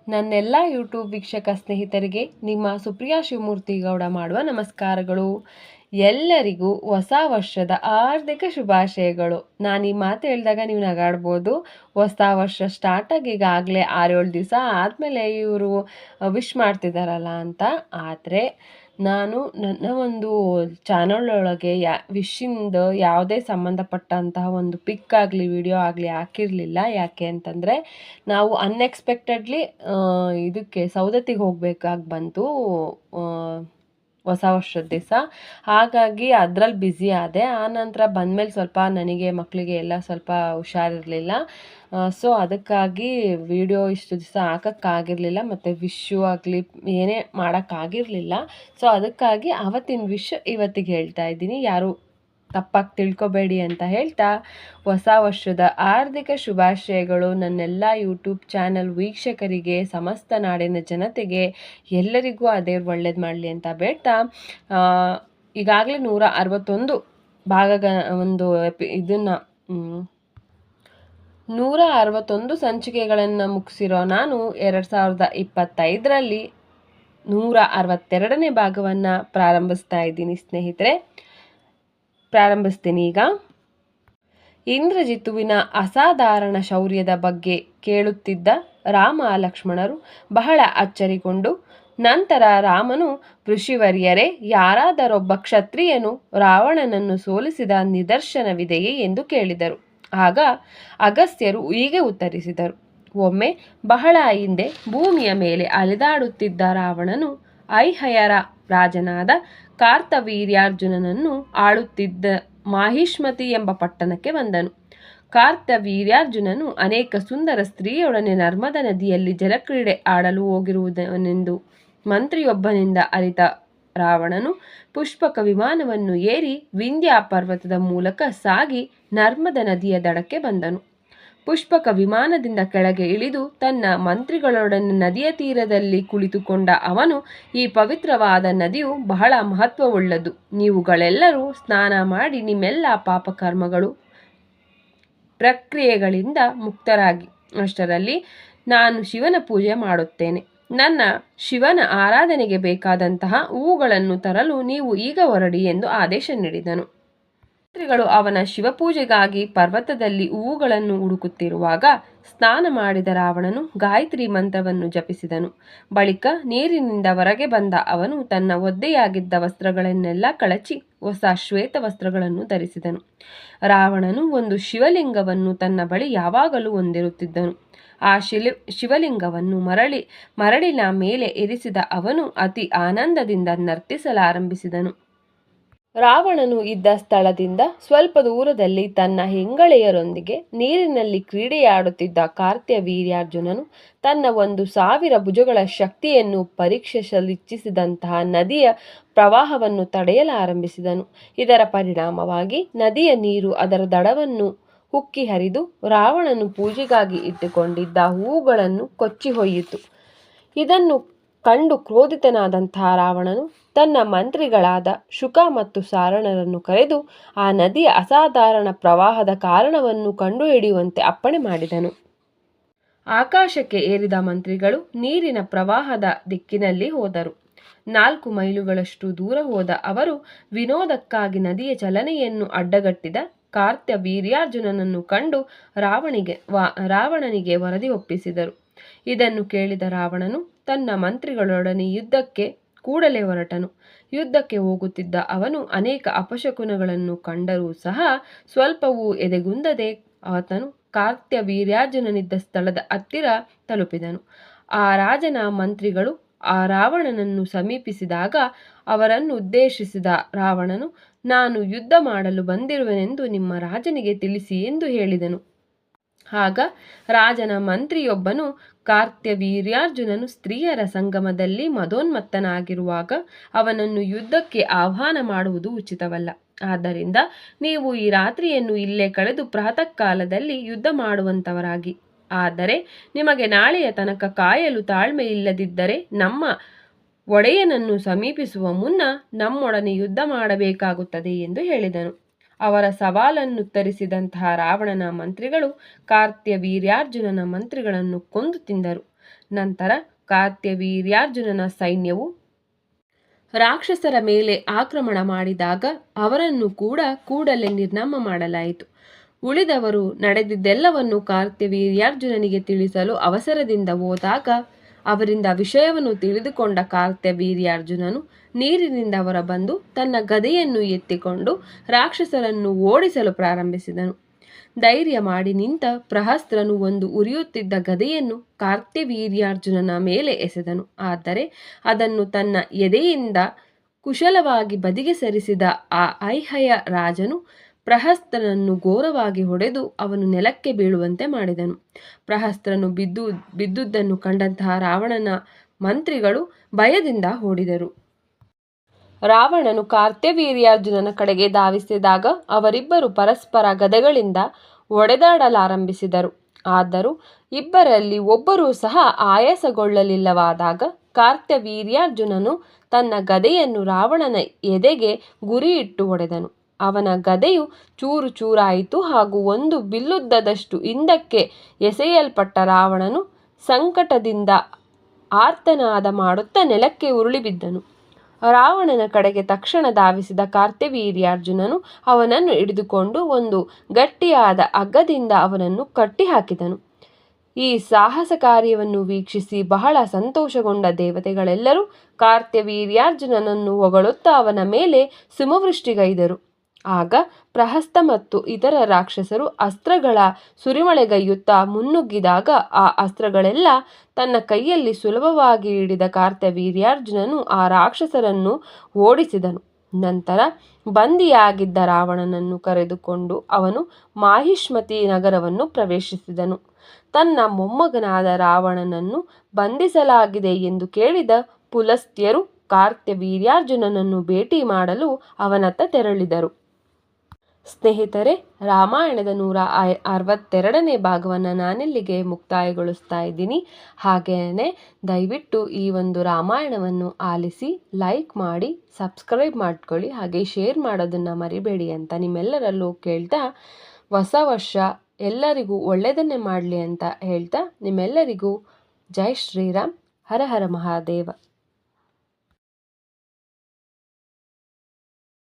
ನನ್ನೆಲ್ಲ ಯೂಟ್ಯೂಬ್ ವೀಕ್ಷಕ ಸ್ನೇಹಿತರಿಗೆ ನಿಮ್ಮ ಸುಪ್ರಿಯಾ ಶಿವಮೂರ್ತಿ ಗೌಡ ಮಾಡುವ ನಮಸ್ಕಾರಗಳು. ಎಲ್ಲರಿಗೂ ಹೊಸ ವರ್ಷದ ಹಾರ್ದಿಕ ಶುಭಾಶಯಗಳು. ನಾನು ಈ ಮಾತು ಹೇಳಿದಾಗ ನೀವು ನಗಾಡ್ಬೋದು. ಹೊಸ ವರ್ಷ ಸ್ಟಾರ್ಟ್ ಆಗಿ ಈಗಾಗಲೇ 6-7 ದಿವಸ ಆದಮೇಲೆ ಇವರು ವಿಶ್ ಮಾಡ್ತಿದ್ದಾರಲ್ಲ ಅಂತ. ಆದರೆ ನಾನು ನನ್ನ ಒಂದು ಚಾನಲ್ ಒಳಗೆ ವಿಶಿಂದ ಯಾವುದೇ ಸಂಬಂಧಪಟ್ಟಂತಹ ಒಂದು ಪಿಕ್ ಆಗಲಿ ವಿಡಿಯೋ ಆಗಲಿ ಹಾಕಿರಲಿಲ್ಲ. ಯಾಕೆ ಅಂತಂದರೆ ನಾವು ಅನ್ಎಕ್ಸ್ಪೆಕ್ಟೆಡ್ಲಿ ಇದಕ್ಕೆ ಸೌದತ್ತಿಗೆ ಹೋಗಬೇಕಾಗಿ ಬಂತು ಹೊಸ ವರ್ಷದ ದಿವಸ. ಹಾಗಾಗಿ ಅದರಲ್ಲಿ ಬ್ಯುಸಿ ಆದೆ. ಆನಂತರ ಬಂದಮೇಲೆ ಸ್ವಲ್ಪ ನನಗೆ ಮಕ್ಕಳಿಗೆ ಎಲ್ಲ ಸ್ವಲ್ಪ ಹುಷಾರಿರಲಿಲ್ಲ. ಸೊ ಅದಕ್ಕಾಗಿ ವಿಡಿಯೋ ಇಷ್ಟು ದಿವಸ ಹಾಕೋಕ್ಕಾಗಿರಲಿಲ್ಲ ಮತ್ತು ವಿಶ್ಶು ಆಗಲಿ ಏನೇ ಮಾಡೋಕ್ಕಾಗಿರಲಿಲ್ಲ. ಸೊ ಅದಕ್ಕಾಗಿ ಆವತ್ತಿನ ವಿಶ್ ಇವತ್ತಿಗೆ ಹೇಳ್ತಾ ಇದ್ದೀನಿ. ಯಾರು ತಪ್ಪಾಗಿ ತಿಳ್ಕೊಬೇಡಿ ಅಂತ ಹೇಳ್ತಾ, ಹೊಸ ವರ್ಷದ ಹಾರ್ದಿಕ ಶುಭಾಶಯಗಳು ನನ್ನೆಲ್ಲ ಯೂಟ್ಯೂಬ್ ಚಾನಲ್ ವೀಕ್ಷಕರಿಗೆ, ಸಮಸ್ತ ನಾಡಿನ ಜನತೆಗೆ ಎಲ್ಲರಿಗೂ ಅದೇ ಒಳ್ಳೇದು ಮಾಡಲಿ ಅಂತ ಬೇಡ್ತಾ, ಈಗಾಗಲೇ 161 ಒಂದು ಇದನ್ನು 161 ಸಂಚಿಕೆಗಳನ್ನು ಮುಗಿಸಿರೋ ನಾನು 2025ರಲ್ಲಿ 162ನೇ ಭಾಗವನ್ನು ಪ್ರಾರಂಭಿಸ್ತಾ ಇದ್ದೀನಿ ಸ್ನೇಹಿತರೆ. ಪ್ರಾರಂಭಿಸ್ತೀನಿ ಈಗ. ಇಂದ್ರಜಿತುವಿನ ಅಸಾಧಾರಣ ಶೌರ್ಯದ ಬಗ್ಗೆ ಕೇಳುತ್ತಿದ್ದ ರಾಮ ಲಕ್ಷ್ಮಣರು ಬಹಳ ಅಚ್ಚರಿಗೊಂಡು, ನಂತರ ರಾಮನು, ಋಷಿವರ್ಯರೇ, ಯಾರಾದರೊಬ್ಬ ಕ್ಷತ್ರಿಯನು ರಾವಣನನ್ನು ಸೋಲಿಸಿದ ನಿದರ್ಶನವಿದೆಯೇ ಎಂದು ಕೇಳಿದರು. ಆಗ ಅಗಸ್ತ್ಯರು ಹೀಗೆ ಉತ್ತರಿಸಿದರು: ಒಮ್ಮೆ ಬಹಳ ಹಿಂದೆ ಭೂಮಿಯ ಮೇಲೆ ಅಲೆದಾಡುತ್ತಿದ್ದ ರಾವಣನು ಐಹಯರ ರಾಜನಾದ ಕಾರ್ತವೀರ್ಯಾರ್ಜುನನನ್ನು ಆಳುತ್ತಿದ್ದ ಮಾಹಿಷ್ಮತಿ ಎಂಬ ಪಟ್ಟಣಕ್ಕೆ ಬಂದನು. ಕಾರ್ತವೀರ್ಯಾರ್ಜುನನು ಅನೇಕ ಸುಂದರ ಸ್ತ್ರೀಯೊಡನೆ ನರ್ಮದಾ ನದಿಯಲ್ಲಿ ಜಲಕ್ರೀಡೆ ಆಡಲು ಹೋಗಿರುವುದನೆಂದು ಮಂತ್ರಿಯೊಬ್ಬನಿಂದ ಅರಿತ ರಾವಣನು ಪುಷ್ಪಕ ವಿಮಾನವನ್ನು ಏರಿ ವಿಂಧ್ಯ ಪರ್ವತದ ಮೂಲಕ ಸಾಗಿ ನರ್ಮದಾ ನದಿಯ ದಡಕ್ಕೆ ಬಂದನು. ಪುಷ್ಪಕ ವಿಮಾನದಿಂದ ಕೆಳಗೆ ಇಳಿದು ತನ್ನ ಮಂತ್ರಿಗಳೊಡನೆ ನದಿಯ ತೀರದಲ್ಲಿ ಕುಳಿತುಕೊಂಡ ಅವನು, ಈ ಪವಿತ್ರವಾದ ನದಿಯು ಬಹಳ ಮಹತ್ವವುಳ್ಳದು. ನೀವುಗಳೆಲ್ಲರೂ ಸ್ನಾನ ಮಾಡಿ ನಿಮ್ಮೆಲ್ಲ ಪಾಪಕರ್ಮಗಳು ಪ್ರಕ್ರಿಯೆಗಳಿಂದ ಮುಕ್ತರಾಗಿ ಅಷ್ಟರಲ್ಲಿ ನಾನು ಶಿವನ ಪೂಜೆ ಮಾಡುತ್ತೇನೆ. ನನ್ನ ಶಿವನ ಆರಾಧನೆಗೆ ಬೇಕಾದಂತಹ ಹೂವುಗಳನ್ನು ತರಲು ನೀವು ಈಗ ಹೊರಡಿ ಎಂದು ಆದೇಶ ನೀಡಿದನು. ಮಂತ್ರಿಗಳು ಅವನ ಶಿವಪೂಜೆಗಾಗಿ ಪರ್ವತದಲ್ಲಿ ಹೂವುಗಳನ್ನು ಹುಡುಕುತ್ತಿರುವಾಗ ಸ್ನಾನ ಮಾಡಿದ ರಾವಣನು ಗಾಯತ್ರಿ ಮಂತ್ರವನ್ನು ಜಪಿಸಿದನು. ಬಳಿಕ ನೀರಿನಿಂದ ಹೊರಗೆ ಬಂದ ಅವನು ತನ್ನ ಒದ್ದೆಯಾಗಿದ್ದ ವಸ್ತ್ರಗಳನ್ನೆಲ್ಲ ಕಳಚಿ ಹೊಸ ಶ್ವೇತ ವಸ್ತ್ರಗಳನ್ನು ಧರಿಸಿದನು. ರಾವಣನು ಒಂದು ಶಿವಲಿಂಗವನ್ನು ತನ್ನ ಬಳಿ ಯಾವಾಗಲೂ ಹೊಂದಿರುತ್ತಿದ್ದನು. ಆ ಶಿವಲಿಂಗವನ್ನು ಮರಳಿನ ಮೇಲೆ ಇರಿಸಿದ ಅವನು ಅತಿ ಆನಂದದಿಂದ ನರ್ತಿಸಲಾರಂಭಿಸಿದನು. ರಾವಣನು ಇದ್ದ ಸ್ಥಳದಿಂದ ಸ್ವಲ್ಪ ದೂರದಲ್ಲಿ ತನ್ನ ಹೆಂಗಳೆಯರೊಂದಿಗೆ ನೀರಿನಲ್ಲಿ ಕ್ರೀಡೆಯಾಡುತ್ತಿದ್ದ ಕಾರ್ತ್ಯವೀರ್ಯಾರ್ಜುನನು ತನ್ನ 1,000 ಭುಜಗಳ ಶಕ್ತಿಯನ್ನು ಪರೀಕ್ಷಿಸಲಿಚ್ಛಿಸಿದಂತಹ ನದಿಯ ಪ್ರವಾಹವನ್ನು ತಡೆಯಲಾರಂಭಿಸಿದನು. ಇದರ ಪರಿಣಾಮವಾಗಿ ನದಿಯ ನೀರು ಅದರ ದಡವನ್ನು ಉಕ್ಕಿ ಹರಿದು ರಾವಣನು ಪೂಜೆಗಾಗಿ ಇಟ್ಟುಕೊಂಡಿದ್ದ ಹೂವುಗಳನ್ನು ಕೊಚ್ಚಿ ಹೋಯಿತು. ಇದನ್ನು ಕಂಡು ಕ್ರೋಧಿತನಾದಂತಹ ರಾವಣನು ತನ್ನ ಮಂತ್ರಿಗಳಾದ ಶುಕ ಮತ್ತು ಸಾರಣರನ್ನು ಕರೆದು ಆ ನದಿಯ ಅಸಾಧಾರಣ ಪ್ರವಾಹದ ಕಾರಣವನ್ನು ಕಂಡುಹಿಡಿಯುವಂತೆ ಅಪ್ಪಣೆ ಮಾಡಿದನು. ಆಕಾಶಕ್ಕೆ ಏರಿದ ಮಂತ್ರಿಗಳು ನೀರಿನ ಪ್ರವಾಹದ ದಿಕ್ಕಿನಲ್ಲಿ ಹೋದರು. 4 ಮೈಲುಗಳಷ್ಟು ದೂರ ಹೋದ ಅವರು ವಿನೋದಕ್ಕಾಗಿ ನದಿಯ ಚಲನೆಯನ್ನು ಅಡ್ಡಗಟ್ಟಿದ ಕಾರ್ತವೀರ್ಯಾರ್ಜುನನನ್ನು ಕಂಡು ರಾವಣನಿಗೆ ವರದಿ ಒಪ್ಪಿಸಿದರು. ಇದನ್ನು ಕೇಳಿದ ರಾವಣನು ತನ್ನ ಮಂತ್ರಿಗಳೊಡನೆ ಯುದ್ಧಕ್ಕೆ ಕೂಡಲೇ ಹೊರಟನು. ಯುದ್ಧಕ್ಕೆ ಹೋಗುತ್ತಿದ್ದ ಅವನು ಅನೇಕ ಅಪಶಕುನಗಳನ್ನು ಕಂಡರೂ ಸಹ ಸ್ವಲ್ಪವೂ ಎದೆಗುಂದದೆ ಆತನು ಕಾರ್ತ್ಯವೀರ್ಯಾರ್ಜುನನಿದ್ದ ಸ್ಥಳದ ಹತ್ತಿರ ತಲುಪಿದನು. ಆ ರಾಜನ ಮಂತ್ರಿಗಳು ಆ ರಾವಣನನ್ನು ಸಮೀಪಿಸಿದಾಗ ಅವರನ್ನು ಉದ್ದೇಶಿಸಿದ ರಾವಣನು, ನಾನು ಯುದ್ಧ ಮಾಡಲು ಬಂದಿರುವೆನೆಂದು ನಿಮ್ಮ ರಾಜನಿಗೆ ತಿಳಿಸಿ ಎಂದು ಹೇಳಿದನು. ಆಗ ರಾಜನ ಮಂತ್ರಿಯೊಬ್ಬನು, ಕಾರ್ತ್ಯವೀರ್ಯಾರ್ಜುನನು ಸ್ತ್ರೀಯರ ಸಂಗಮದಲ್ಲಿ ಮದೋನ್ಮತ್ತನಾಗಿರುವಾಗ ಅವನನ್ನು ಯುದ್ಧಕ್ಕೆ ಆಹ್ವಾನ ಮಾಡುವುದು ಉಚಿತವಲ್ಲ. ಆದ್ದರಿಂದ ನೀವು ಈ ರಾತ್ರಿಯನ್ನು ಇಲ್ಲೇ ಕಳೆದು ಪ್ರಾತಃ ಕಾಲದಲ್ಲಿ ಯುದ್ಧ ಮಾಡುವಂತವರಾಗಿ. ಆದರೆ ನಿಮಗೆ ನಾಳೆಯ ತನಕ ಕಾಯಲು ತಾಳ್ಮೆ ಇಲ್ಲದಿದ್ದರೆ ನಮ್ಮ ಒಡೆಯನನ್ನು ಸಮೀಪಿಸುವ ಮುನ್ನ ನಮ್ಮೊಡನೆ ಯುದ್ಧ ಮಾಡಬೇಕಾಗುತ್ತದೆ ಎಂದು ಹೇಳಿದನು. ಅವರ ಸವಾಲನ್ನುತ್ತರಿಸಿದಂತಹ ರಾವಣನ ಮಂತ್ರಿಗಳು ಕಾರ್ತ್ಯವೀರ್ಯಾರ್ಜುನನ ಮಂತ್ರಿಗಳನ್ನು ಕೊಂದು ತಿಂದರು. ನಂತರ ಕಾರ್ತ್ಯವೀರ್ಯಾರ್ಜುನನ ಸೈನ್ಯವು ರಾಕ್ಷಸರ ಮೇಲೆ ಆಕ್ರಮಣ ಮಾಡಿದಾಗ ಅವರನ್ನು ಕೂಡ ಕೂಡಲೇ ನಿರ್ನಾಮ ಮಾಡಲಾಯಿತು. ಉಳಿದವರು ನಡೆದಿದ್ದೆಲ್ಲವನ್ನು ಕಾರ್ತ್ಯವೀರ್ಯಾರ್ಜುನನಿಗೆ ತಿಳಿಸಲು ಅವಸರದಿಂದ ಹೋದಾಗ ಅವರಿಂದ ವಿಷಯವನ್ನು ತಿಳಿದುಕೊಂಡ ಕಾರ್ತ್ಯವೀರ್ಯಾರ್ಜುನನು ನೀರಿನಿಂದ ಹೊರಬಂದು ತನ್ನ ಗದೆಯನ್ನು ಎತ್ತಿಕೊಂಡು ರಾಕ್ಷಸರನ್ನು ಓಡಿಸಲು ಪ್ರಾರಂಭಿಸಿದನು. ಧೈರ್ಯ ಮಾಡಿ ನಿಂತ ಪ್ರಹಸ್ತ್ರನು ಒಂದು ಉರಿಯುತ್ತಿದ್ದ ಗದೆಯನ್ನು ಕಾರ್ತ್ಯವೀರ್ಯಾರ್ಜುನನ ಮೇಲೆ ಎಸೆದನು. ಆದರೆ ಅದನ್ನು ತನ್ನ ಎದೆಯಿಂದ ಕುಶಲವಾಗಿ ಬದಿಗೆ ಸರಿಸಿದ ಆ ಐಹಯ ರಾಜನು ಪ್ರಹಸ್ತ್ರನನ್ನು ಘೋರವಾಗಿ ಹೊಡೆದು ಅವನು ನೆಲಕ್ಕೆ ಬೀಳುವಂತೆ ಮಾಡಿದನು. ಪ್ರಹಸ್ತ್ರನು ಬಿದ್ದುದನ್ನು ಕಂಡಂತಹ ರಾವಣನ ಮಂತ್ರಿಗಳು ಭಯದಿಂದ ಓಡಿದರು. ರಾವಣನು ಕಾರ್ತ್ಯವೀರ್ಯಾರ್ಜುನನ ಕಡೆಗೆ ಧಾವಿಸಿದಾಗ ಅವರಿಬ್ಬರು ಪರಸ್ಪರ ಗದೆಗಳಿಂದ ಹೊಡೆದಾಡಲಾರಂಭಿಸಿದರು. ಆದರೂ ಇಬ್ಬರಲ್ಲಿ ಒಬ್ಬರೂ ಸಹ ಆಯಾಸಗೊಳ್ಳಲಿಲ್ಲವಾದಾಗ ಕಾರ್ತ್ಯವೀರ್ಯಾರ್ಜುನನು ತನ್ನ ಗದೆಯನ್ನು ರಾವಣನ ಎದೆಗೆ ಗುರಿಯಿಟ್ಟು ಹೊಡೆದನು. ಅವನ ಗದೆಯು ಚೂರು ಚೂರಾಯಿತು ಹಾಗೂ ಒಂದು ಬಿಲ್ಲುದ್ದದಷ್ಟು ಹಿಂದಕ್ಕೆ ಎಸೆಯಲ್ಪಟ್ಟ ರಾವಣನು ಸಂಕಟದಿಂದ ಆರ್ತನಾದ ಮಾಡುತ್ತಾ ನೆಲಕ್ಕೆ ಉರುಳಿ ಬಿದ್ದನು. ರಾವಣನ ಕಡೆಗೆ ತಕ್ಷಣ ಧಾವಿಸಿದ ಕಾರ್ತ್ಯವೀರ್ಯಾರ್ಜುನನು ಅವನನ್ನು ಹಿಡಿದುಕೊಂಡು ಒಂದು ಗಟ್ಟಿಯಾದ ಹಗ್ಗದಿಂದ ಅವನನ್ನು ಕಟ್ಟಿಹಾಕಿದನು. ಈ ಸಾಹಸ ಕಾರ್ಯವನ್ನು ವೀಕ್ಷಿಸಿ ಬಹಳ ಸಂತೋಷಗೊಂಡ ದೇವತೆಗಳೆಲ್ಲರೂ ಕಾರ್ತ್ಯವೀರ್ಯಾರ್ಜುನನನ್ನು ಹೊಗಳುತ್ತಾ ಅವನ ಮೇಲೆ ಸುಮವೃಷ್ಟಿಗೈದರು. ಆಗ ಪ್ರಹಸ್ತ ಮತ್ತು ಇತರ ರಾಕ್ಷಸರು ಅಸ್ತ್ರಗಳ ಸುರಿಮಳೆಗೈಯುತ್ತಾ ಮುನ್ನುಗ್ಗಿದಾಗ ಆ ಅಸ್ತ್ರಗಳೆಲ್ಲ ತನ್ನ ಕೈಯಲ್ಲಿ ಸುಲಭವಾಗಿ ಹಿಡಿದ ಕಾರ್ತ್ಯವೀರ್ಯಾರ್ಜುನನು ಆ ರಾಕ್ಷಸರನ್ನು ಓಡಿಸಿದನು. ನಂತರ ಬಂದಿಯಾಗಿದ್ದ ರಾವಣನನ್ನು ಕರೆದುಕೊಂಡು ಅವನು ಮಾಹಿಷ್ಮತಿ ನಗರವನ್ನು ಪ್ರವೇಶಿಸಿದನು. ತನ್ನ ಮೊಮ್ಮಗನಾದ ರಾವಣನನ್ನು ಬಂಧಿಸಲಾಗಿದೆ ಎಂದು ಕೇಳಿದ ಪುಲಸ್ತ್ಯರು ಕಾರ್ತ್ಯವೀರ್ಯಾರ್ಜುನನನ್ನು ಭೇಟಿ ಮಾಡಲು ಅವನತ್ತ ತೆರಳಿದರು. ಸ್ನೇಹಿತರೆ, ರಾಮಾಯಣದ 162ನೇ ಭಾಗವನ್ನು ನಾನಿಲ್ಲಿಗೆ ಮುಕ್ತಾಯಗೊಳಿಸ್ತಾ ಇದ್ದೀನಿ. ಹಾಗೆಯೇ ದಯವಿಟ್ಟು ಈ ಒಂದು ರಾಮಾಯಣವನ್ನು ಆಲಿಸಿ ಲೈಕ್ ಮಾಡಿ, ಸಬ್ಸ್ಕ್ರೈಬ್ ಮಾಡ್ಕೊಳ್ಳಿ, ಹಾಗೆ ಶೇರ್ ಮಾಡೋದನ್ನು ಮರಿಬೇಡಿ ಅಂತ ನಿಮ್ಮೆಲ್ಲರಲ್ಲೂ ಕೇಳ್ತಾ, ಹೊಸ ವರ್ಷ ಎಲ್ಲರಿಗೂ ಒಳ್ಳೆಯದನ್ನೇ ಮಾಡಲಿ ಅಂತ ಹೇಳ್ತಾ ನಿಮ್ಮೆಲ್ಲರಿಗೂ ಜೈ ಶ್ರೀರಾಮ್. ಹರ ಹರ ಮಹಾದೇವ.